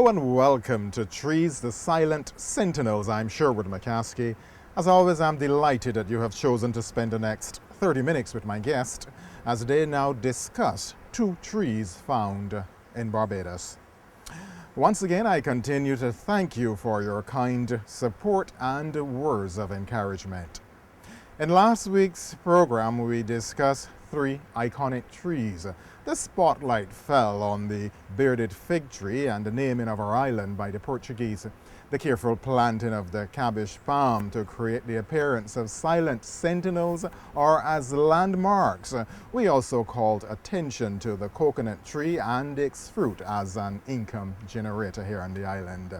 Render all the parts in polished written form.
Hello and welcome to Trees, the Silent Sentinels. I'm Sherwood McCaskey. As always, I'm delighted that you have chosen to spend the next 30 minutes with my guest as they now discuss two trees found in Barbados. Once again, I continue to thank you for your kind support and words of encouragement. In last week's program, we discussed three iconic trees. The spotlight fell on the bearded fig tree and the naming of our island by the Portuguese, the careful planting of the cabbage palm to create the appearance of silent sentinels or as landmarks. We also called attention to the coconut tree and its fruit as an income generator here on the island.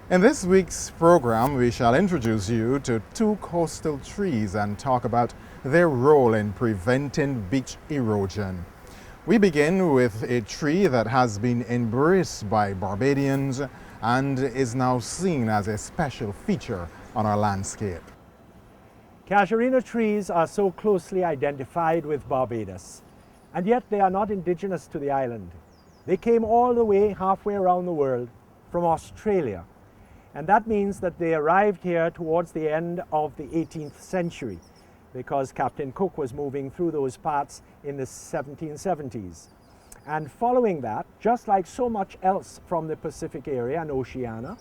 In this week's program, we shall introduce you to two coastal trees and talk about their role in preventing beach erosion. We begin with a tree that has been embraced by Barbadians and is now seen as a special feature on our landscape. Casuarina trees are so closely identified with Barbados, and yet they are not indigenous to the island. They came all the way halfway around the world from Australia. And that means that they arrived here towards the end of the 18th century because Captain Cook was moving through those parts in the 1770s. And following that, just like so much else from the Pacific area and Oceania,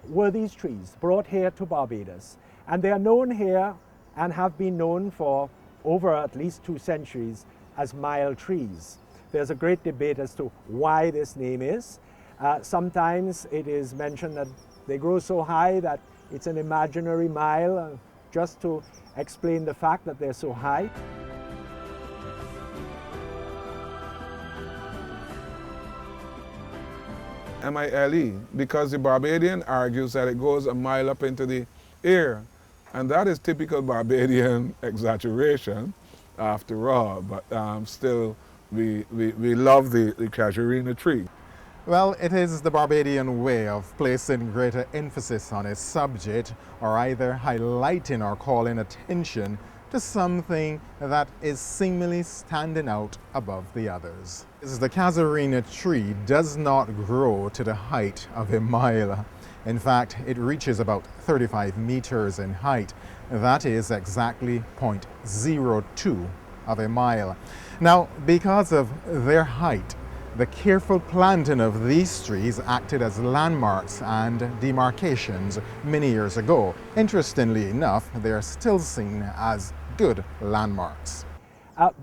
were these trees brought here to Barbados. And they are known here and have been known for over at least 2 centuries as mile trees. There's a great debate as to why this name is. Sometimes it is mentioned that they grow so high that it's an imaginary mile, just to explain the fact that they're so high. M-I-L-E, because the Barbadian argues that it goes a mile up into the air. And that is typical Barbadian exaggeration, after all. But still, we love the casuarina tree. Well, it is the Barbadian way of placing greater emphasis on a subject or either highlighting or calling attention to something that is seemingly standing out above the others. The casuarina tree does not grow to the height of a mile. In fact, it reaches about 35 meters in height. That is exactly 0.02 of a mile. Now, because of their height, the careful planting of these trees acted as landmarks and demarcations many years ago. Interestingly enough, they are still seen as good landmarks.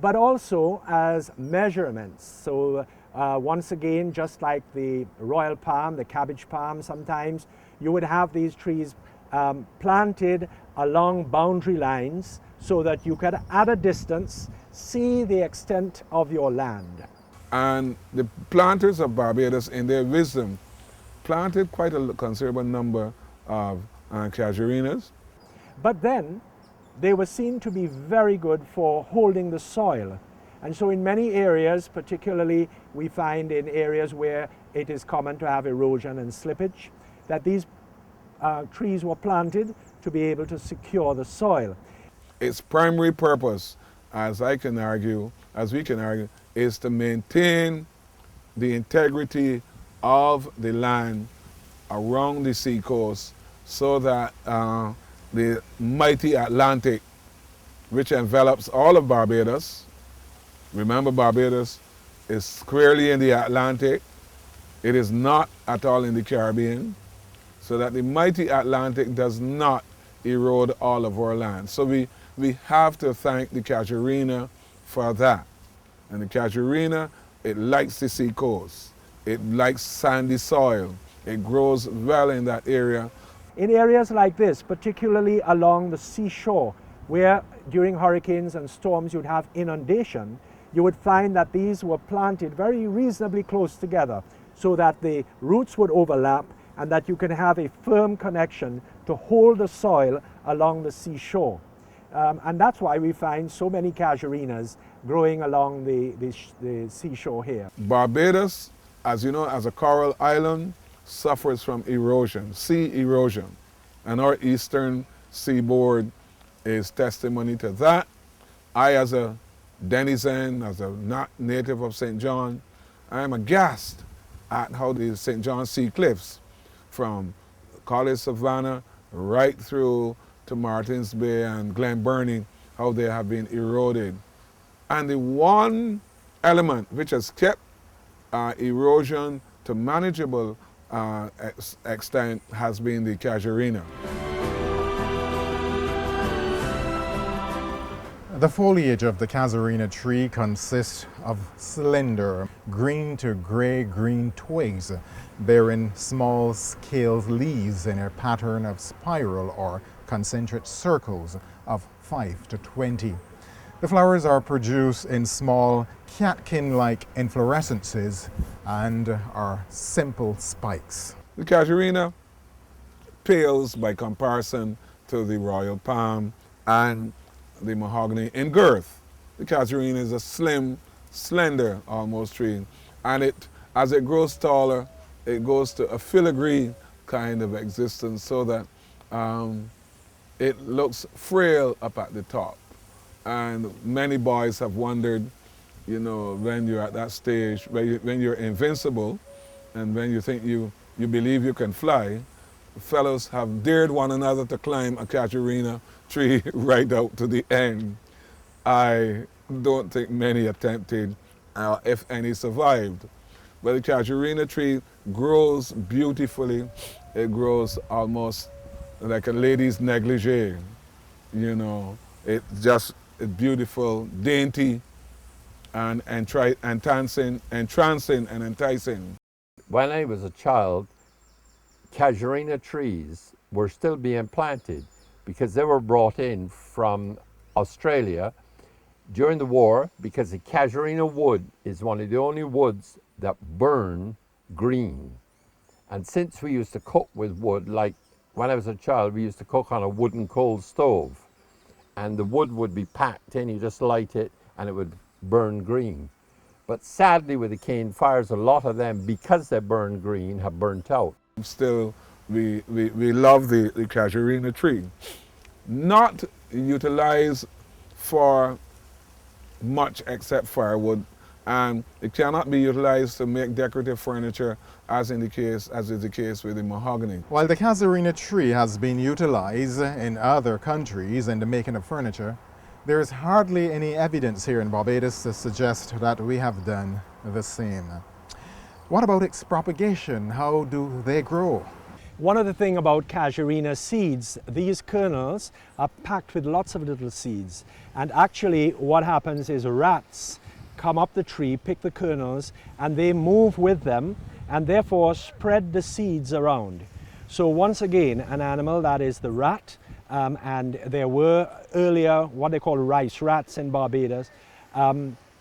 But also as measurements. So once again, just like the royal palm, the cabbage palm sometimes, you would have these trees planted along boundary lines so that you could, at a distance, see the extent of your land. And the planters of Barbados, in their wisdom, planted quite a considerable number of casuarinas. But then, they were seen to be very good for holding the soil. And so in many areas, particularly we find in areas where it is common to have erosion and slippage, that these trees were planted to be able to secure the soil. Its primary purpose, as we can argue, is to maintain the integrity of the land around the seacoast so that the mighty Atlantic, which envelops all of Barbados, remember Barbados is squarely in the Atlantic, it is not at all in the Caribbean, so that the mighty Atlantic does not erode all of our land. So we have to thank the casuarina for that. And the casuarina, it likes the seacoast. It likes sandy soil. It grows well in that area. In areas like this, particularly along the seashore, where during hurricanes and storms you'd have inundation, you would find that these were planted very reasonably close together so that the roots would overlap and that you can have a firm connection to hold the soil along the seashore. And that's why we find so many casuarinas growing along the seashore here. Barbados, as you know, as a coral island, suffers from erosion, sea erosion. And our eastern seaboard is testimony to that. I, as a denizen, as a not native of St. John, I am aghast at how the St. John Sea Cliffs from College Savannah right through to Martins Bay and Glen Burnie, how they have been eroded. And the one element which has kept erosion to manageable extent has been the casuarina. The foliage of the casuarina tree consists of slender green to gray-green twigs bearing small scaled leaves in a pattern of spiral or concentric circles of 5 to 20. The flowers are produced in small catkin-like inflorescences and are simple spikes. The casuarina pales by comparison to the royal palm and the mahogany in girth. The casuarina is a slim, slender almost tree, and as it grows taller, it goes to a filigree kind of existence so that it looks frail up at the top. And many boys have wondered, you know, when you're at that stage, when you're invincible and when you think you believe you can fly, fellows have dared one another to climb a casuarina tree right out to the end. I don't think many attempted, if any survived. But the casuarina tree grows beautifully. It grows almost like a lady's negligee, you know. It's beautiful, dainty, and entrancing and enticing. When I was a child, casuarina trees were still being planted because they were brought in from Australia during the war, because the casuarina wood is one of the only woods that burn green. And since we used to cook with wood, like when I was a child, we used to cook on a wooden coal stove, and the wood would be packed in, you just light it and it would burn green. But sadly with the cane fires, a lot of them, because they burn green, have burnt out. Still, we love the casuarina tree. Not utilized for much except firewood, and it cannot be utilized to make decorative furniture as is the case with the mahogany. While the casuarina tree has been utilized in other countries in the making of furniture, there is hardly any evidence here in Barbados to suggest that we have done the same. What about its propagation? How do they grow? One other thing about casuarina seeds, these kernels are packed with lots of little seeds. And actually what happens is rats come up the tree, pick the kernels, and they move with them and therefore spread the seeds around. So once again, an animal, that is the rat, and there were earlier what they call rice rats in Barbados,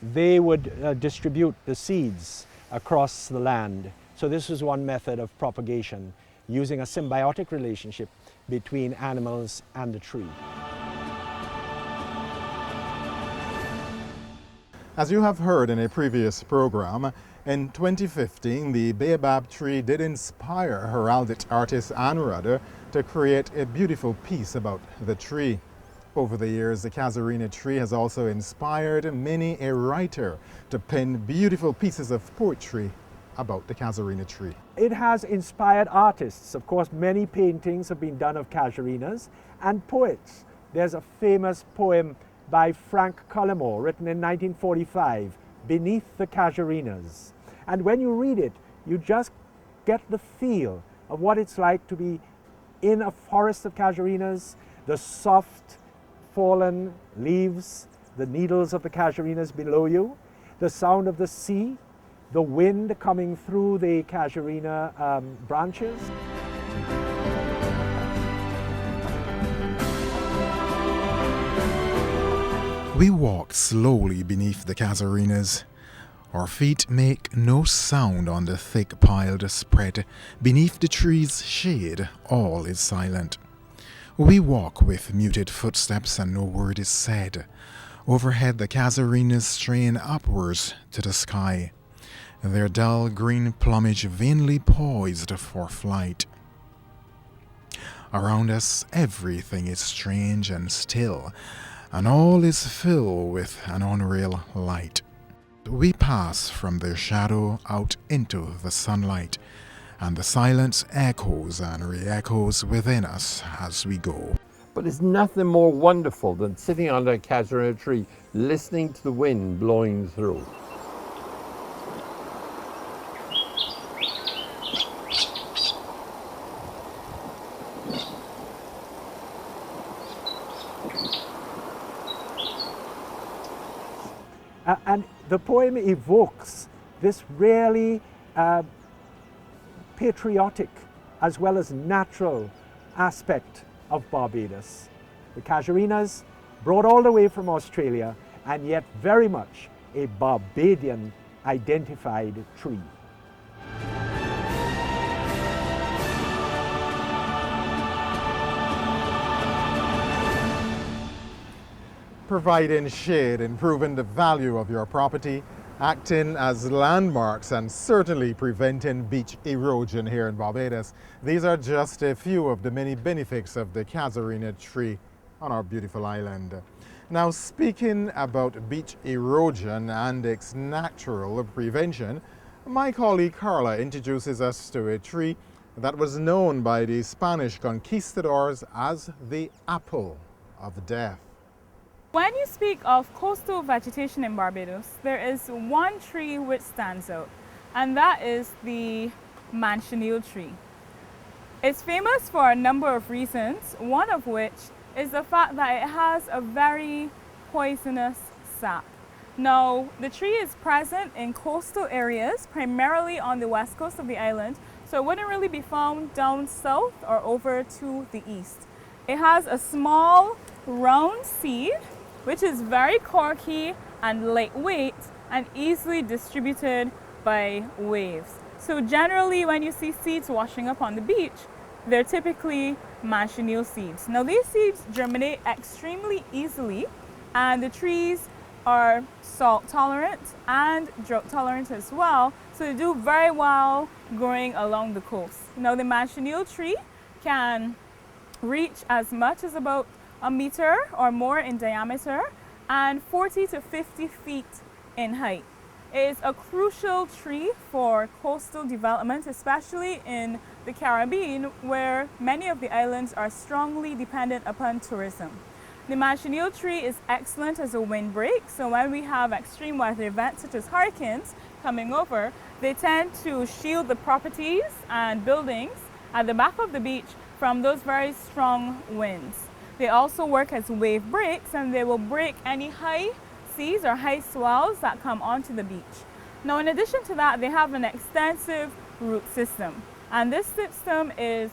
they would distribute the seeds across the land. So this is one method of propagation, using a symbiotic relationship between animals and the tree. As you have heard in a previous program, in 2015 the baobab tree did inspire heraldic artist Anne Rudder to create a beautiful piece about the tree. Over the years, the casuarina tree has also inspired many a writer to pen beautiful pieces of poetry about the casuarina tree. It has inspired artists. Of course, many paintings have been done of casuarinas, and poets. There's a famous poem by Frank Cullimore written in 1945, Beneath the Casuarinas. And when you read it, you just get the feel of what it's like to be in a forest of casuarinas, the soft fallen leaves, the needles of the casuarinas below you, the sound of the sea, the wind coming through the casuarina branches. We walk slowly beneath the casuarinas. Our feet make no sound on the thick piled spread. Beneath the tree's shade, all is silent. We walk with muted footsteps and no word is said. Overhead the casuarinas strain upwards to the sky, their dull green plumage vainly poised for flight. Around us everything is strange and still, and all is filled with an unreal light. We pass from their shadow out into the sunlight, and the silence echoes and re-echoes within us as we go. But it's nothing more wonderful than sitting under a casuarina tree, listening to the wind blowing through. And the poem evokes this really patriotic as well as natural aspect of Barbados. The casuarinas brought all the way from Australia, and yet very much a Barbadian identified tree. Providing shade, improving the value of your property, acting as landmarks, and certainly preventing beach erosion here in Barbados. These are just a few of the many benefits of the casuarina tree on our beautiful island. Now, speaking about beach erosion and its natural prevention, my colleague Carla introduces us to a tree that was known by the Spanish conquistadors as the apple of death. When you speak of coastal vegetation in Barbados, there is one tree which stands out, and that is the manchineel tree. It's famous for a number of reasons, one of which is the fact that it has a very poisonous sap. Now, the tree is present in coastal areas, primarily on the west coast of the island, so it wouldn't really be found down south or over to the east. It has a small round seed, which is very corky and lightweight and easily distributed by waves. So generally when you see seeds washing up on the beach, they're typically manchineel seeds. Now these seeds germinate extremely easily, and the trees are salt tolerant and drought tolerant as well, so they do very well growing along the coast. Now the manchineel tree can reach as much as about a meter or more in diameter and 40 to 50 feet in height. It is a crucial tree for coastal development, especially in the Caribbean, where many of the islands are strongly dependent upon tourism. The manchineel tree is excellent as a windbreak, so when we have extreme weather events such as hurricanes coming over, they tend to shield the properties and buildings at the back of the beach from those very strong winds. They also work as wave breaks, and they will break any high seas or high swells that come onto the beach. Now, in addition to that, they have an extensive root system, and this system is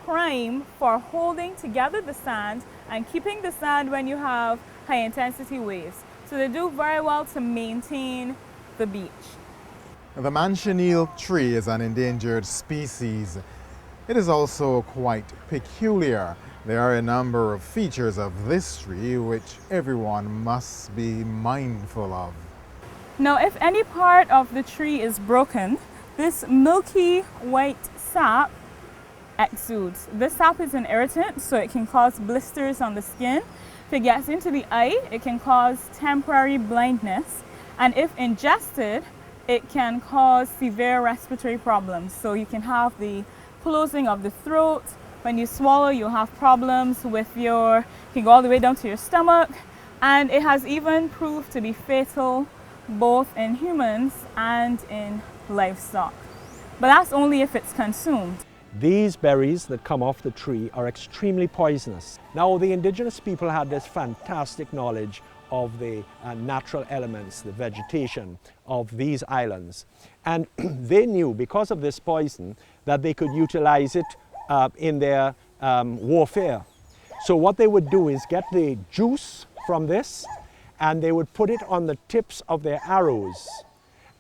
prime for holding together the sand and keeping the sand when you have high intensity waves. So they do very well to maintain the beach. The manchineel tree is an endangered species. It is also quite peculiar. There are a number of features of this tree which everyone must be mindful of. Now, if any part of the tree is broken, this milky white sap exudes. This sap is an irritant, so it can cause blisters on the skin. If it gets into the eye, it can cause temporary blindness. And if ingested, it can cause severe respiratory problems. So you can have the closing of the throat. When you swallow, you'll have problems with you can go all the way down to your stomach. And it has even proved to be fatal both in humans and in livestock. But that's only if it's consumed. These berries that come off the tree are extremely poisonous. Now, the indigenous people had this fantastic knowledge of the natural elements, the vegetation of these islands. And they knew, because of this poison, that they could utilize it in their warfare. So what they would do is get the juice from this, and they would put it on the tips of their arrows.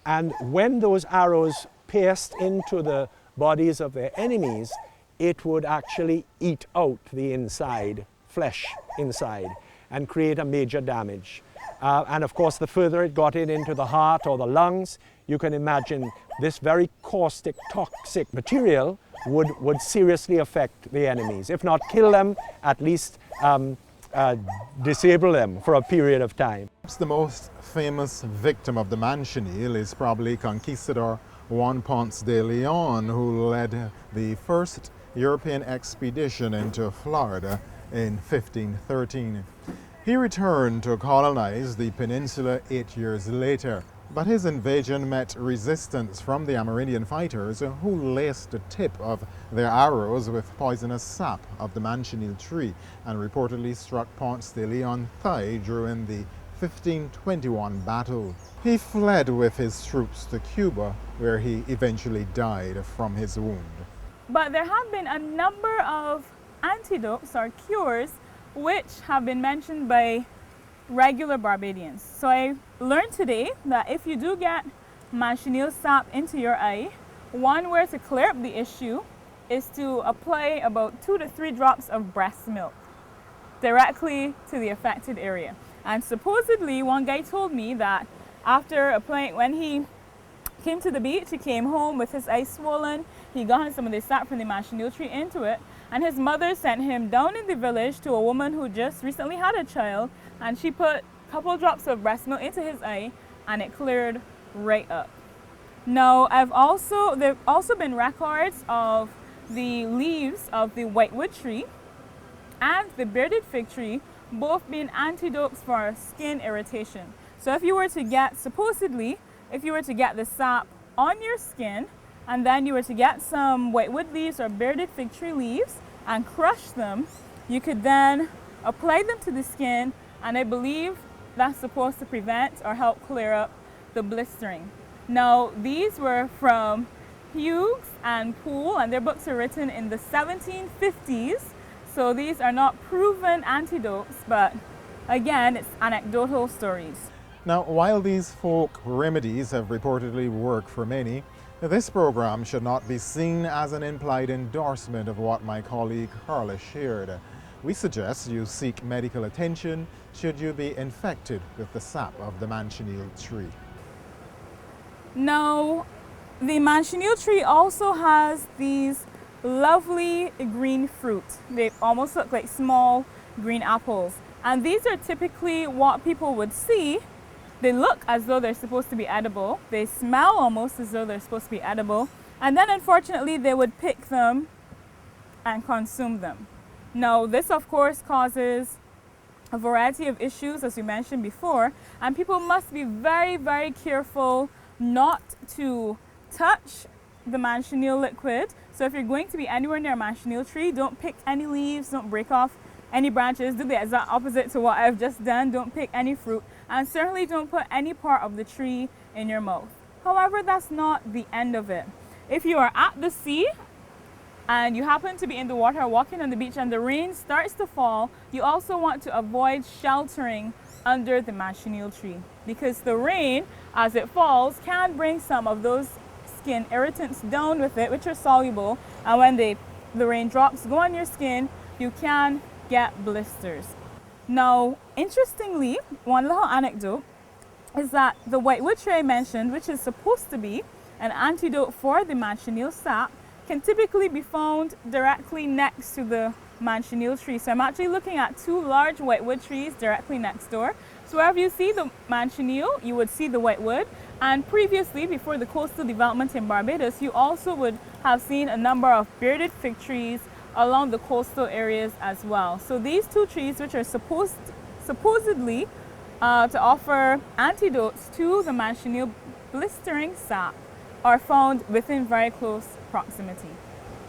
And when those arrows pierced into the bodies of their enemies, it would actually eat out the inside, flesh inside, and create a major damage. And of course, the further it got into the heart or the lungs, you can imagine this very caustic, toxic material would seriously affect the enemies. If not kill them, at least disable them for a period of time. Perhaps the most famous victim of the man chenille is probably Conquistador Juan Ponce de Leon, who led the first European expedition into Florida in 1513. He returned to colonize the peninsula 8 years later, but his invasion met resistance from the Amerindian fighters, who laced the tip of their arrows with poisonous sap of the manchineel tree and reportedly struck Ponce de Leon's thigh during the 1521 battle. He fled with his troops to Cuba, where he eventually died from his wound. But there have been a number of antidotes or cures which have been mentioned by regular Barbadians. So I learned today that if you do get manchineel sap into your eye, one way to clear up the issue is to apply about 2 to 3 drops of breast milk directly to the affected area. And supposedly one guy told me that after applying, when he came to the beach, he came home with his eye swollen, he got some of the sap from the manchineel tree into it, and his mother sent him down in the village to a woman who just recently had a child, and she put a couple drops of breast milk into his eye and it cleared right up. Now, there've also been records of the leaves of the whitewood tree and the bearded fig tree both being antidotes for skin irritation. So if you were to get, supposedly, if you were to get the sap on your skin and then you were to get some whitewood leaves or bearded fig tree leaves and crush them, you could then apply them to the skin, and I believe that's supposed to prevent or help clear up the blistering. Now, these were from Hughes and Poole, and their books are written in the 1750s. So these are not proven antidotes, but again, it's anecdotal stories. Now, while these folk remedies have reportedly worked for many, this program should not be seen as an implied endorsement of what my colleague Carla shared. We suggest you seek medical attention should you be infected with the sap of the manchineel tree. Now, the manchineel tree also has these lovely green fruit. They almost look like small green apples. And these are typically what people would see. They look as though they're supposed to be edible. They smell almost as though they're supposed to be edible. And then unfortunately, they would pick them and consume them. Now, this of course causes a variety of issues, as we mentioned before, and people must be very, very careful not to touch the manchineel liquid. So if you're going to be anywhere near a manchineel tree, don't pick any leaves, don't break off any branches, do the exact opposite to what I've just done. Don't pick any fruit, and certainly don't put any part of the tree in your mouth. However, that's not the end of it. If you are at the sea and you happen to be in the water walking on the beach and the rain starts to fall, you also want to avoid sheltering under the manchineel tree, because the rain, as it falls, can bring some of those skin irritants down with it, which are soluble, and when the raindrops go on your skin, you can get blisters. Now, interestingly, one little anecdote is that the whitewood tree I mentioned, which is supposed to be an antidote for the manchineel sap, can typically be found directly next to the manchineel tree. So I'm actually looking at 2 large whitewood trees directly next door. So wherever you see the manchineel, you would see the whitewood. And previously, before the coastal development in Barbados, you also would have seen a number of bearded fig trees along the coastal areas as well. So these 2 trees, which are supposedly to offer antidotes to the manchineel blistering sap, are found within very close proximity.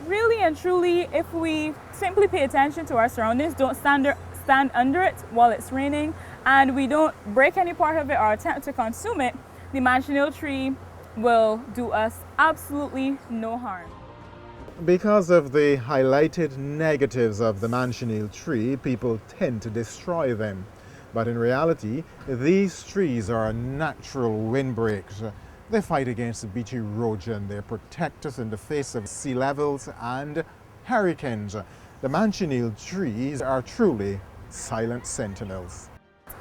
Really and truly, if we simply pay attention to our surroundings, don't stand under it while it's raining, and we don't break any part of it or attempt to consume it, the manchineel tree will do us absolutely no harm. Because of the highlighted negatives of the manchineel tree, people tend to destroy them. But in reality, these trees are natural windbreaks. They fight against beach erosion. They protect us in the face of sea levels and hurricanes. The manchineel trees are truly silent sentinels.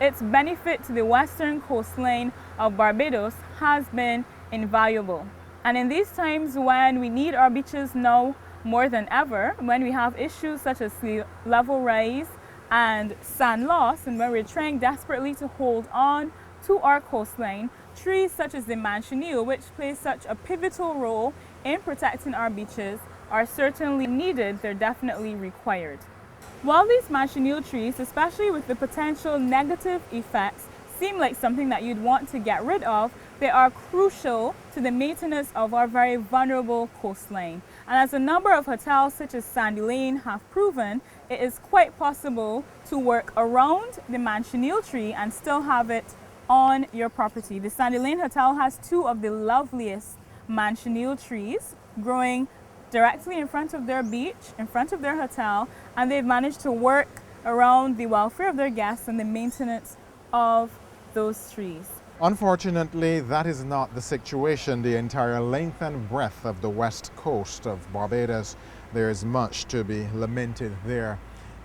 Its benefit to the western coastline of Barbados has been invaluable. And in these times when we need our beaches now more than ever, when we have issues such as sea level rise and sand loss, and when we're trying desperately to hold on to our coastline, trees such as the manchineel, which plays such a pivotal role in protecting our beaches, are certainly needed. They're definitely required. While these manchineel trees, especially with the potential negative effects, seem like something that you'd want to get rid of, they are crucial to the maintenance of our very vulnerable coastline. And as a number of hotels such as Sandy Lane have proven, it is quite possible to work around the manchineel tree and still have it on your property. The Sandy Lane Hotel has two of the loveliest manchineel trees growing directly in front of their beach, in front of their hotel, and they've managed to work around the welfare of their guests and the maintenance of those trees. Unfortunately, that is not the situation the entire length and breadth of the west coast of Barbados. There is much to be lamented there.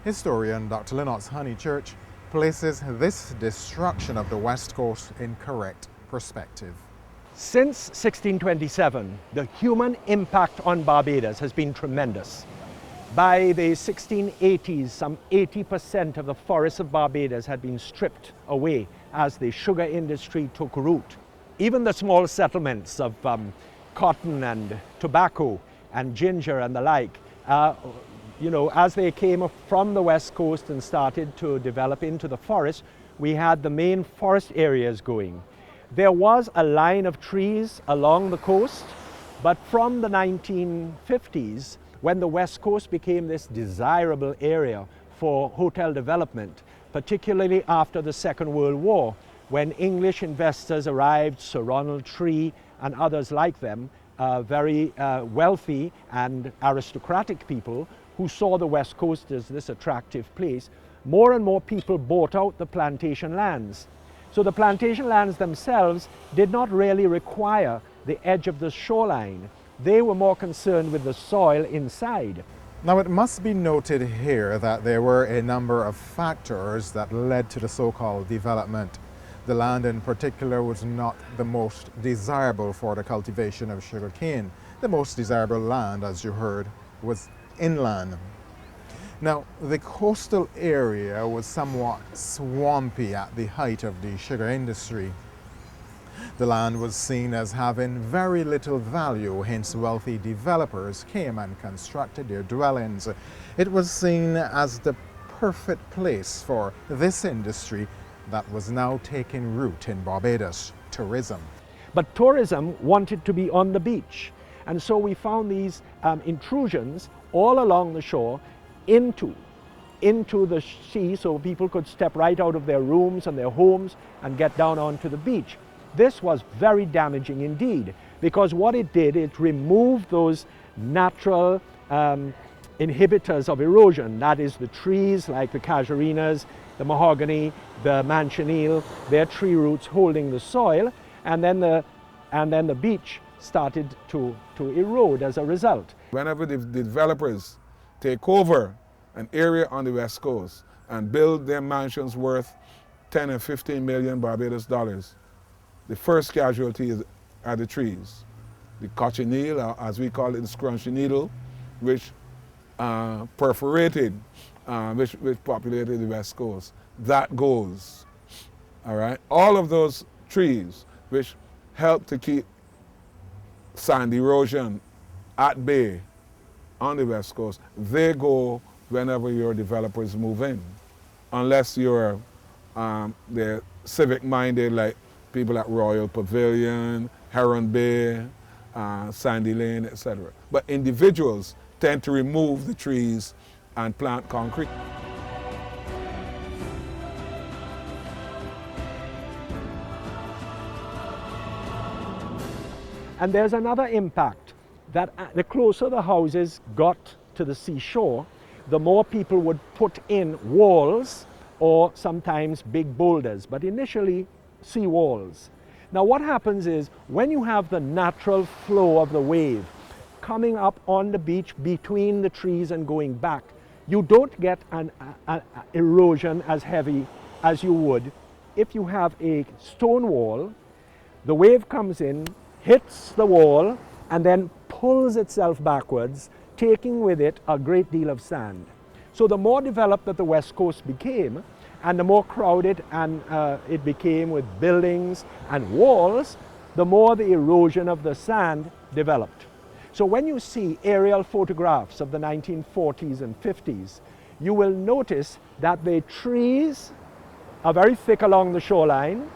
Historian Dr. Lennox Honeychurch places this destruction of the west coast in correct perspective. Since 1627, the human impact on Barbados has been tremendous. By the 1680s, some 80% of the forests of Barbados had been stripped away as the sugar industry took root. Even the small settlements of cotton and tobacco and ginger and the like, as they came from the west coast and started to develop into the forest, we had the main forest areas going. There was a line of trees along the coast, but from the 1950s, when the west coast became this desirable area for hotel development, particularly after the Second World War, when English investors arrived, Sir Ronald Tree and others like them, very wealthy and aristocratic people who saw the west coast as this attractive place, more and more people bought out the plantation lands. So the plantation lands themselves did not really require the edge of the shoreline. They were more concerned with the soil inside. Now, it must be noted here that there were a number of factors that led to the so-called development. The land in particular was not the most desirable for the cultivation of sugarcane. The most desirable land, as you heard, was inland. Now, the coastal area was somewhat swampy at the height of the sugar industry. The land was seen as having very little value, hence wealthy developers came and constructed their dwellings. It was seen as the perfect place for this industry that was now taking root in Barbados, tourism. But tourism wanted to be on the beach, and so we found these intrusions all along the shore into the sea, so people could step right out of their rooms and their homes and get down onto the beach. This was very damaging indeed, because what it did, it removed those natural inhibitors of erosion, that is the trees like the casuarinas, the mahogany, the manchineel, their tree roots holding the soil, and then the beach started to erode as a result. Whenever the developers take over an area on the west coast and build their mansions worth 10 and 15 million Barbados dollars, the first casualty are the trees. The cochineal, or as we call it, the scrunchy needle, which perforated, which populated the west coast. That goes, all right? All of those trees which help to keep sand erosion at bay on the west coast, they go whenever your developers move in, unless you're they're civic-minded, like people at Royal Pavilion, Heron Bay, Sandy Lane, etc. But individuals tend to remove the trees and plant concrete. And there's another impact, that the closer the houses got to the seashore, the more people would put in walls or sometimes big boulders, but initially sea walls. Now what happens is, when you have the natural flow of the wave coming up on the beach between the trees and going back, you don't get an erosion as heavy as you would if you have a stone wall. The wave comes in, hits the wall, and then pulls itself backwards, taking with it a great deal of sand. So the more developed that the West Coast became, and the more crowded and it became with buildings and walls, the more the erosion of the sand developed. So when you see aerial photographs of the 1940s and 50s, you will notice that the trees are very thick along the shoreline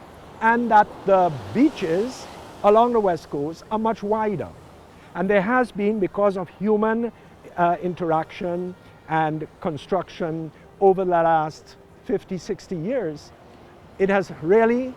and that the beaches along the West Coast are much wider. And there has been, because of human interaction and construction over the last 50, 60 years, it has really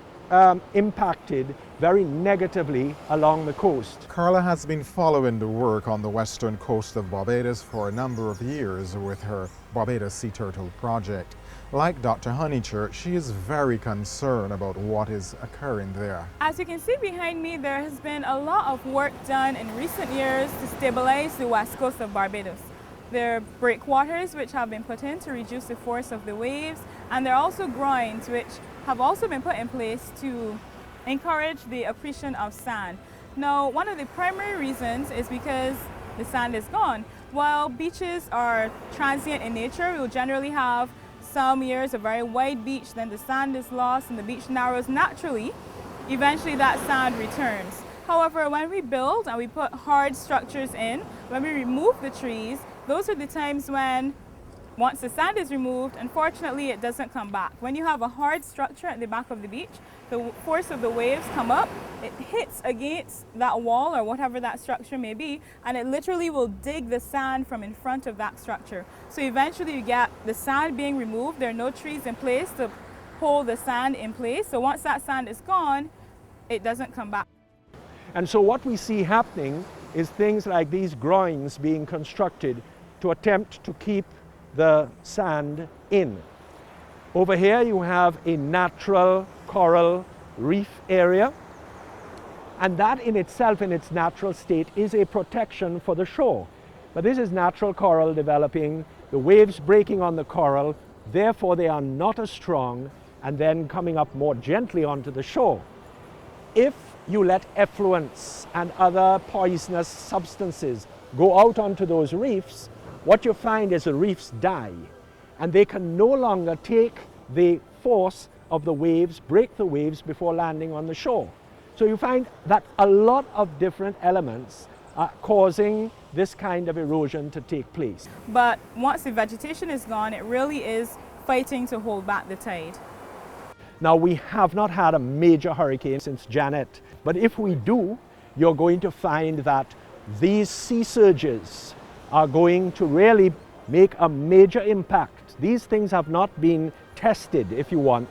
impacted very negatively along the coast. Carla has been following the work on the western coast of Barbados for a number of years with her Barbados Sea Turtle project. Like Dr. Honeychurch, she is very concerned about what is occurring there. As you can see behind me, there has been a lot of work done in recent years to stabilize the west coast of Barbados. There are breakwaters which have been put in to reduce the force of the waves, and there are also groins which have also been put in place to encourage the accretion of sand. Now, one of the primary reasons is because the sand is gone. While beaches are transient in nature, we will generally have some years a very wide beach, then the sand is lost and the beach narrows naturally. Eventually that sand returns. However, when we build and we put hard structures in, when we remove the trees, those are the times when, once the sand is removed, unfortunately it doesn't come back. When you have a hard structure at the back of the beach, the force of the waves come up, it hits against that wall or whatever that structure may be, and it literally will dig the sand from in front of that structure. So eventually you get the sand being removed, there are no trees in place to hold the sand in place. So once that sand is gone, it doesn't come back. And so what we see happening is things like these groins being constructed to attempt to keep the sand in. Over here you have a natural coral reef area, and that in itself, in its natural state, is a protection for the shore. But this is natural coral developing, the waves breaking on the coral, therefore they are not as strong, and then coming up more gently onto the shore. If you let effluents and other poisonous substances go out onto those reefs, what you find is the reefs die, and they can no longer take the force of the waves, break the waves before landing on the shore. So you find that a lot of different elements are causing this kind of erosion to take place. But once the vegetation is gone, it really is fighting to hold back the tide. Now, we have not had a major hurricane since Janet, but if we do, you're going to find that these sea surges are going to really make a major impact. These things have not been tested, if you want,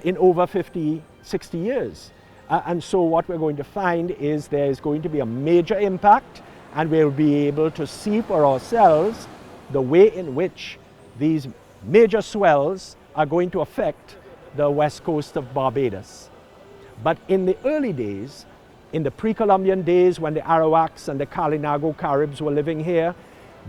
in over 50, 60 years. And so what we're going to find is there's going to be a major impact, and we'll be able to see for ourselves the way in which these major swells are going to affect the west coast of Barbados. But in the early days, in the pre-Columbian days when the Arawaks and the Kalinago Caribs were living here,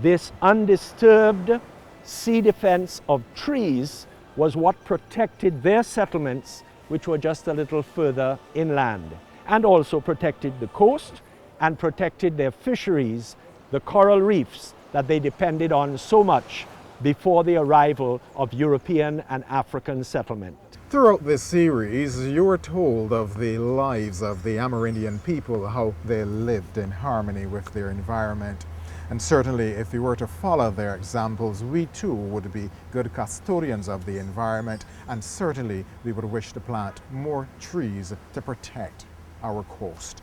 this undisturbed sea defense of trees was what protected their settlements, which were just a little further inland, and also protected the coast and protected their fisheries, the coral reefs that they depended on so much before the arrival of European and African settlement. Throughout this series, you were told of the lives of the Amerindian people, how they lived in harmony with their environment. And certainly, if we were to follow their examples, we too would be good custodians of the environment, and certainly we would wish to plant more trees to protect our coast.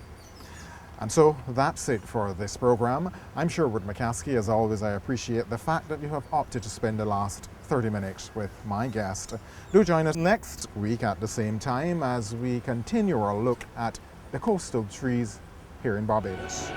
And so that's it for this program. I'm Sherwood McCaskey. As always, I appreciate the fact that you have opted to spend the last 30 minutes with my guest. Do join us next week at the same time as we continue our look at the coastal trees here in Barbados.